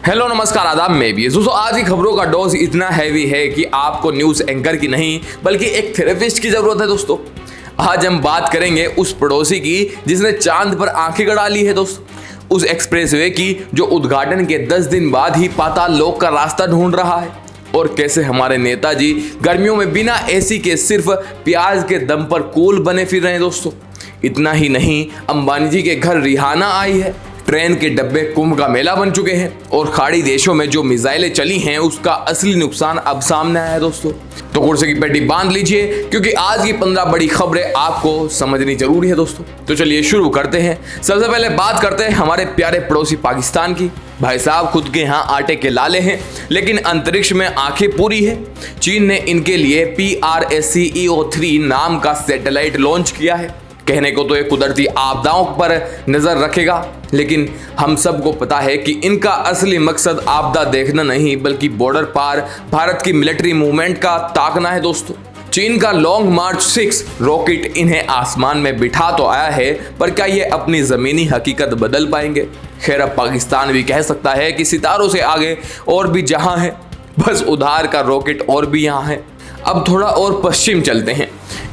Hello नमस्कार आदाब, मैं भी दोस्तों आज की खबरों का डोज इतना हैवी है कि आपको न्यूज़ एंकर की नहीं बल्कि एक थेरेपिस्ट की जरूरत है। दोस्तों आज हम बात करेंगे उस पड़ोसी की जिसने चांद पर आंखें गड़ा ली है। दोस्तों उस एक्सप्रेसवे की जो उद्घाटन के 10 दिन बाद ही पाताल लोक का रास्ता ढूंढ रहा है, और कैसे हमारे नेताजी गर्मियों में बिना एसी के सिर्फ प्याज के दम पर कूल बने फिर रहे हैं। दोस्तों इतना ही नहीं, अंबानी जी के घर रिहाना आई है, ट्रेन के डब्बे कुंभ का मेला बन चुके हैं, और खाड़ी देशों में जो मिसाइलें चली हैं उसका असली नुकसान अब सामने आया है। दोस्तों तो कुर्सी की पेटी बांध लीजिए क्योंकि आज की 15 बड़ी खबरें आपको समझनी जरूरी है। दोस्तों तो चलिए शुरू करते हैं। सबसे पहले बात करते हैं हमारे प्यारे पड़ोसी पाकिस्तान की। भाई साहब खुद के यहाँ आटे के लाले हैं लेकिन अंतरिक्ष में आंखें पूरी है। चीन ने इनके लिए PRSCEO-3 नाम का सैटेलाइट लॉन्च किया है। कहने को तो ये कुदरती आपदाओं पर नजर रखेगा, लेकिन हम सबको पता है कि इनका असली मकसद आपदा देखना नहीं बल्कि बॉर्डर पार भारत की मिलिट्री मूवमेंट का ताकना है। दोस्तों चीन का लॉन्ग मार्च 6 रॉकेट इन्हें आसमान में बिठा तो आया है, पर क्या ये अपनी जमीनी हकीकत बदल पाएंगे? खैर अब पाकिस्तान भी कह सकता है कि सितारों से आगे और भी जहां है, बस उधार का रॉकेट और भी यहाँ है। अब थोड़ा और पश्चिम चलते हैं।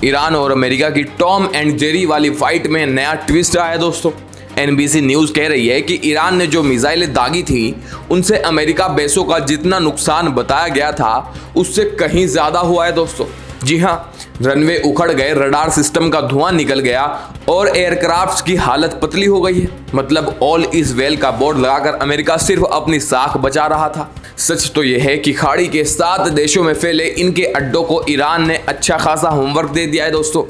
ईरान और अमेरिका की टॉम एंड जेरी वाली फाइट में नया ट्विस्ट आया है। दोस्तों NBC न्यूज़ कह रही है कि ईरान ने जो मिसाइलें दागी थी उनसे अमेरिका बेसों का जितना नुकसान बताया गया था उससे कहीं ज़्यादा हुआ है। दोस्तों जी हाँ, रनवे उखड़ गए, रडार सिस्टम का धुआं निकल गया और एयरक्राफ्ट्स की हालत पतली हो गई है। मतलब ऑल इज वेल का बोर्ड लगाकर अमेरिका सिर्फ अपनी साख बचा रहा था। सच तो यह है कि खाड़ी के 7 देशों में फैले इनके अड्डों को ईरान ने अच्छा खासा होमवर्क दे दिया है। दोस्तों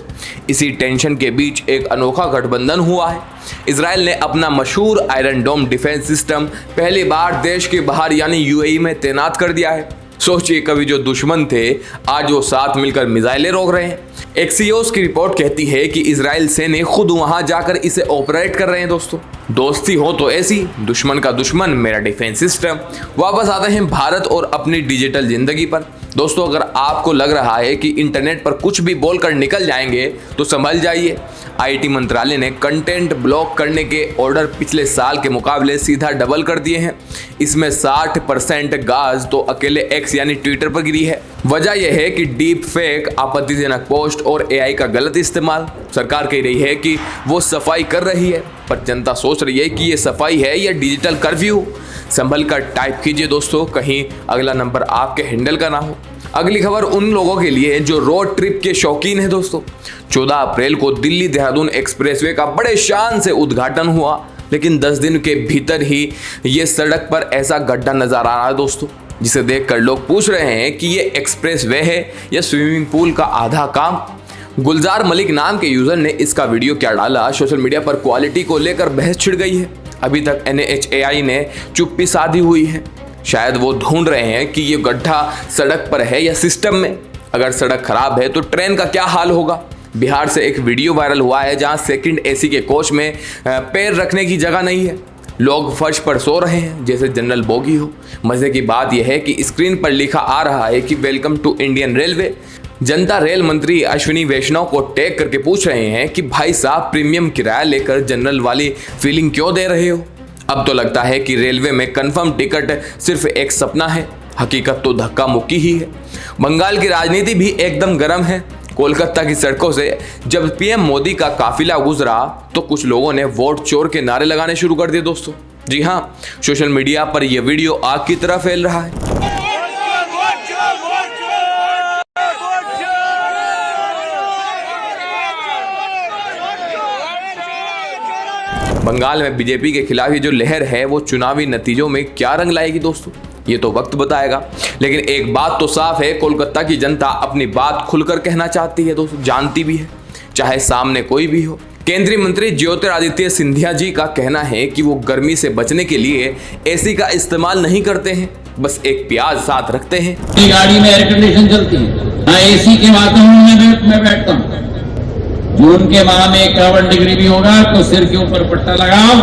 इसी टेंशन के बीच एक अनोखा गठबंधन हुआ है। इजराइल ने अपना मशहूर आयरन डोम डिफेंस सिस्टम पहली बार देश के बाहर यानी UAE में तैनात कर दिया है। सोचिए, कभी जो दुश्मन थे आज वो साथ मिलकर मिसाइलें रोक रहे हैं। एक्सियोस की रिपोर्ट कहती है कि इजराइल सैनिक खुद वहां जाकर इसे ऑपरेट कर रहे हैं। दोस्तों दोस्ती हो तो ऐसी, दुश्मन का दुश्मन मेरा डिफेंस सिस्टम। वापस आते हैं भारत और अपनी डिजिटल जिंदगी पर। दोस्तों अगर आपको लग रहा है कि इंटरनेट पर कुछ भी बोलकर निकल जाएंगे तो संभल जाइए। IT मंत्रालय ने कंटेंट ब्लॉक करने के ऑर्डर पिछले साल के मुकाबले सीधा डबल कर दिए हैं। इसमें 60% गाज तो अकेले X यानी ट्विटर पर गिरी है। वजह यह है कि डीप फेक, आपत्तिजनक पोस्ट और AI का गलत इस्तेमाल। सरकार कह रही है कि वो सफाई कर रही है, पर जनता सोच रही है कि ये सफाई है या डिजिटल कर्फ्यू। संभल कर टाइप कीजिए दोस्तों, कहीं अगला नंबर आपके हैंडल का ना हो। अगली खबर उन लोगों के लिए जो रोड ट्रिप के शौकीन हैं। दोस्तों 14 अप्रैल को दिल्ली देहरादून एक्सप्रेसवे का बड़े शान से उद्घाटन हुआ, लेकिन 10 दिन के भीतर ही ये सड़क पर ऐसा गड्ढा नजर आ रहा है दोस्तों, जिसे देखकर लोग पूछ रहे हैं कि ये एक्सप्रेसवे है या स्विमिंग पूल का आधा काम। गुलजार मलिक नाम के यूजर ने इसका वीडियो क्या डाला, सोशल मीडिया पर क्वालिटी को लेकर बहस छिड़ गई है। अभी तक NHAI ने चुप्पी साधी हुई है। शायद वो ढूंढ रहे हैं कि ये गड्ढा सड़क पर है या सिस्टम में। अगर सड़क खराब है तो ट्रेन का क्या हाल होगा। बिहार से एक वीडियो वायरल हुआ है जहां सेकंड AC के कोच में पैर रखने की जगह नहीं है। लोग फर्श पर सो रहे हैं जैसे जनरल बोगी हो। मजे की बात यह है कि स्क्रीन पर लिखा आ रहा है कि welcome to Indian railway. Janata rail मंत्री अश्विनी वैष्णव को टैग करके पूछ रहे हैं कि भाई साहब प्रीमियम किराया लेकर जनरल वाली फीलिंग क्यों दे रहे हो। अब तो लगता है कि रेलवे में कंफर्म टिकट सिर्फ एक सपना है, हकीकत तो धक्का मुक्की ही है। बंगाल की राजनीति भी एकदम गर्म है। कोलकाता की सड़कों से जब PM मोदी का काफिला गुजरा तो कुछ लोगों ने वोट चोर के नारे लगाने शुरू कर दिए। दोस्तों जी हाँ, सोशल मीडिया पर यह वीडियो आग की तरह फैल रहा है। बंगाल में BJP के खिलाफ ये जो लहर है वो चुनावी नतीजों में क्या रंग लाएगी दोस्तों, ये तो वक्त बताएगा। लेकिन एक बात तो साफ है, कोलकाता की जनता अपनी बात खुलकर कहना चाहती है दोस्तों, जानती भी है, चाहे सामने कोई भी हो। केंद्रीय मंत्री ज्योतिरादित्य सिंधिया जी का कहना है कि वो गर्मी से बचने के लिए AC का इस्तेमाल नहीं करते हैं, बस एक प्याज साथ रखते हैं। गाड़ी में एयर कंडीशन चलती है, AC के वातावरण में बैठता हूँ। जून के माह में 51 डिग्री भी होगा तो सिर के ऊपर पट्टा लगाओ,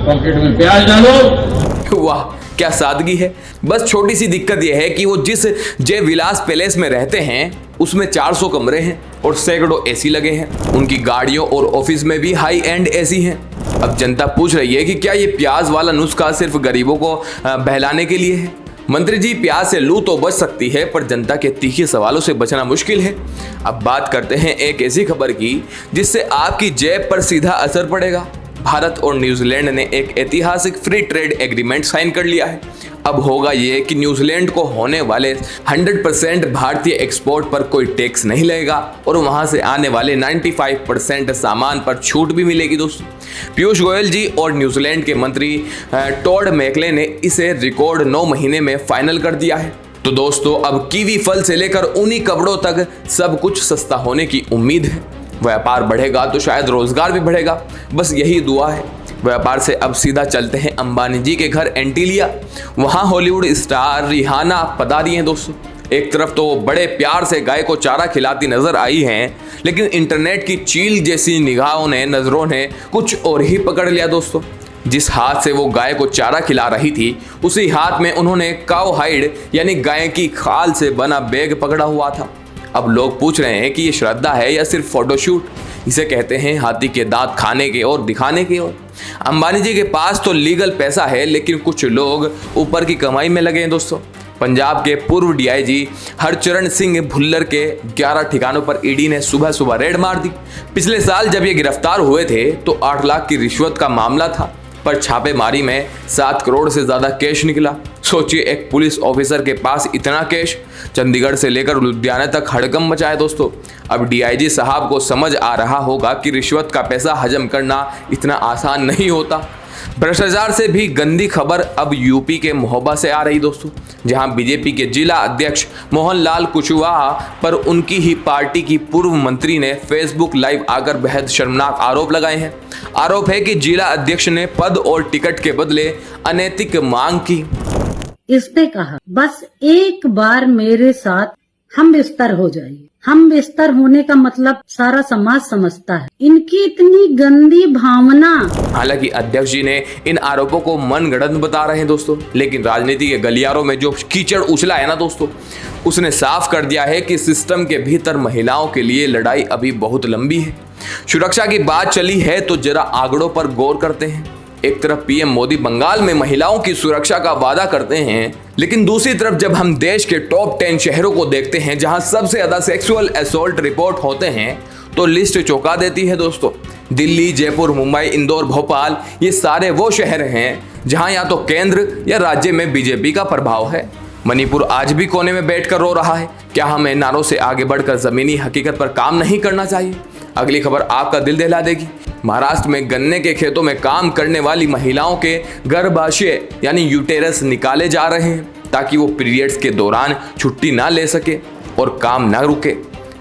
पॉकेट में प्याज डालो। वाह क्या सादगी है। बस छोटी सी दिक्कत यह है कि वो जिस जय विलास पैलेस में रहते हैं उसमें 400 कमरे हैं और सैकड़ों AC लगे हैं। उनकी गाड़ियों और ऑफिस में भी हाई एंड AC हैं। अब जनता पूछ रही है कि क्या ये प्याज वाला नुस्खा सिर्फ गरीबों को बहलाने के लिए है? मंत्री जी, प्याज से लू तो बच सकती है पर जनता के तीखे सवालों से बचना मुश्किल है। अब बात करते हैं एक ऐसी खबर की जिससे आपकी जेब पर सीधा असर पड़ेगा। भारत और न्यूजीलैंड ने एक ऐतिहासिक फ्री ट्रेड एग्रीमेंट साइन कर लिया है। अब होगा ये कि न्यूजीलैंड को होने वाले 100% भारतीय एक्सपोर्ट पर कोई टैक्स नहीं लगेगा और वहां से आने वाले 95% सामान पर छूट भी मिलेगी दोस्तों। पीयूष गोयल जी और न्यूजीलैंड के मंत्री टॉड मैकले ने इसे रिकॉर्ड 9 महीने में फाइनल कर दिया है। तो दोस्तों, अब कीवी फल से लेकर ऊनी कपड़ों तक सब कुछ सस्ता होने की उम्मीद है। व्यापार बढ़ेगा तो शायद रोजगार भी बढ़ेगा, बस यही दुआ है। व्यापार से अब सीधा चलते हैं अंबानी जी के घर एंटीलिया। वहां हॉलीवुड स्टार रिहाना पधारी हैं दोस्तों। एक तरफ तो वो बड़े प्यार से गाय को चारा खिलाती नजर आई हैं, लेकिन इंटरनेट की चील जैसी नजरों ने कुछ और ही पकड़ लिया दोस्तों। जिस हाथ से वो गाय को चारा खिला रही थी, उसी हाथ में उन्होंने काउ हाइड यानी गाय की खाल से बना बैग पकड़ा हुआ था। अब लोग पूछ रहे हैं कि ये श्रद्धा है या सिर्फ फोटोशूट। इसे कहते हैं हाथी के दांत खाने के और दिखाने के। और अंबानी जी के पास तो लीगल पैसा है, लेकिन कुछ लोग ऊपर की कमाई में लगे हैं दोस्तों। पंजाब के पूर्व डीआईजी हरचरण सिंह भुल्लर के 11 ठिकानों पर ईडी ने सुबह सुबह रेड मार दी। पिछले साल जब ये गिरफ्तार हुए थे तो 8 लाख की रिश्वत का मामला था, पर छापेमारी में 7 करोड़ से ज्यादा कैश निकला। सोचिए, एक पुलिस ऑफिसर के पास इतना कैश। चंडीगढ़ से लेकर लुधियाना तक हड़कंप मचा है दोस्तों। अब डीआईजी साहब को समझ आ रहा होगा कि रिश्वत का पैसा हजम करना इतना आसान नहीं होता। भ्रष्टाचार से भी गंदी खबर अब यूपी के महोबा से आ रही दोस्तों, जहां बीजेपी के जिला अध्यक्ष मोहनलाल कुशवाहा पर उनकी ही पार्टी की पूर्व मंत्री ने फेसबुक लाइव आकर बेहद शर्मनाक आरोप लगाए हैं। आरोप है कि जिला अध्यक्ष ने पद और टिकट के बदले अनैतिक मांग की। इसने कहा, बस एक बार मेरे साथ हम बिस्तर हो जाइए। हम बिस्तर होने का मतलब सारा समाज समझता है। इनकी इतनी गंदी भावना। हालांकि अध्यक्ष जी ने इन आरोपों को मनगढ़ंत बता रहे हैं दोस्तों, लेकिन राजनीति के गलियारों में जो कीचड़ उछला है ना दोस्तों, उसने साफ कर दिया है कि सिस्टम के भीतर महिलाओं के लिए लड़ाई अभी बहुत लंबी है। सुरक्षा की बात चली है तो जरा आंकड़ों पर गौर करते हैं। एक तरफ पीएम मोदी बंगाल में महिलाओं की सुरक्षा का वादा करते हैं, लेकिन दूसरी तरफ जब हम देश के टॉप 10 शहरों को देखते हैं जहां सबसे ज्यादा सेक्सुअल असॉल्ट रिपोर्ट होते हैं, तो लिस्ट चौंका देती है दोस्तों। दिल्ली, जयपुर, मुंबई, इंदौर, भोपाल, ये सारे वो शहर हैं जहां या तो केंद्र या राज्य में बीजेपी का प्रभाव है। मणिपुर आज भी कोने में बैठकर रो रहा है। क्या हमें नारों से आगे बढ़कर जमीनी हकीकत पर काम नहीं करना चाहिए? अगली खबर आपका दिल दहला देगी। महाराष्ट्र में गन्ने के खेतों में काम करने वाली महिलाओं के गर्भाशय यानी यूटेरस निकाले जा रहे हैं ताकि वो पीरियड्स के दौरान छुट्टी ना ले सके और काम ना रुके।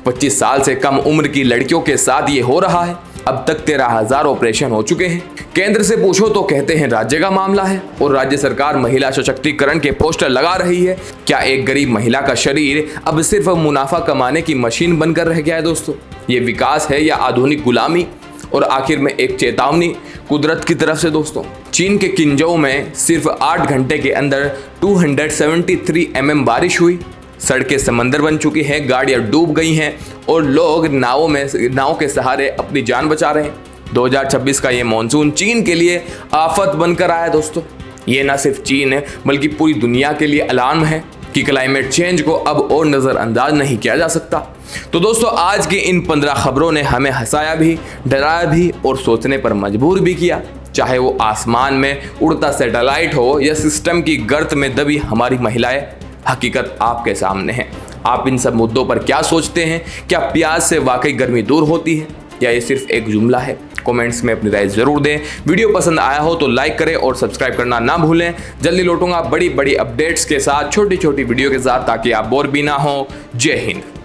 25 साल से कम उम्र की लड़कियों के साथ ये हो रहा है। अब तक 13,000 ऑपरेशन हो चुके हैं। केंद्र से पूछो तो कहते हैं राज्य का मामला है और राज्य सरकार महिला सशक्तिकरण के पोस्टर लगा रही है। क्या एक गरीब महिला का शरीर अब सिर्फ मुनाफा कमाने की मशीन बनकर रह गया है दोस्तों? ये विकास है या आधुनिक गुलामी? और आखिर में एक चेतावनी कुदरत की तरफ से दोस्तों। चीन के किंजौ में सिर्फ 8 घंटे के अंदर 273 mm बारिश हुई। सड़कें समंदर बन चुकी हैं, गाड़ियां डूब गई हैं और लोग नाव के सहारे अपनी जान बचा रहे हैं। 2026 का ये मॉनसून चीन के लिए आफत बनकर आया दोस्तों। ये ना सिर्फ चीन है बल्कि पूरी दुनिया के लिए अलार्म है कि क्लाइमेट चेंज को अब और नज़रअंदाज नहीं किया जा सकता। तो दोस्तों, आज की इन 15 खबरों ने हमें हंसाया भी, डराया भी और सोचने पर मजबूर भी किया। चाहे वो आसमान में उड़ता सैटेलाइट हो या सिस्टम की गर्त में दबी हमारी महिलाएं, हकीकत आपके सामने है। आप इन सब मुद्दों पर क्या सोचते हैं? क्या प्याज से वाकई गर्मी दूर होती है या ये सिर्फ एक जुमला है? कमेंट्स में अपनी राय जरूर दें। वीडियो पसंद आया हो तो लाइक करें और सब्सक्राइब करना ना भूलें। जल्दी लौटूंगा बड़ी बड़ी अपडेट्स के साथ, छोटी छोटी वीडियो के साथ, ताकि आप बोर भी ना हो। जय हिंद।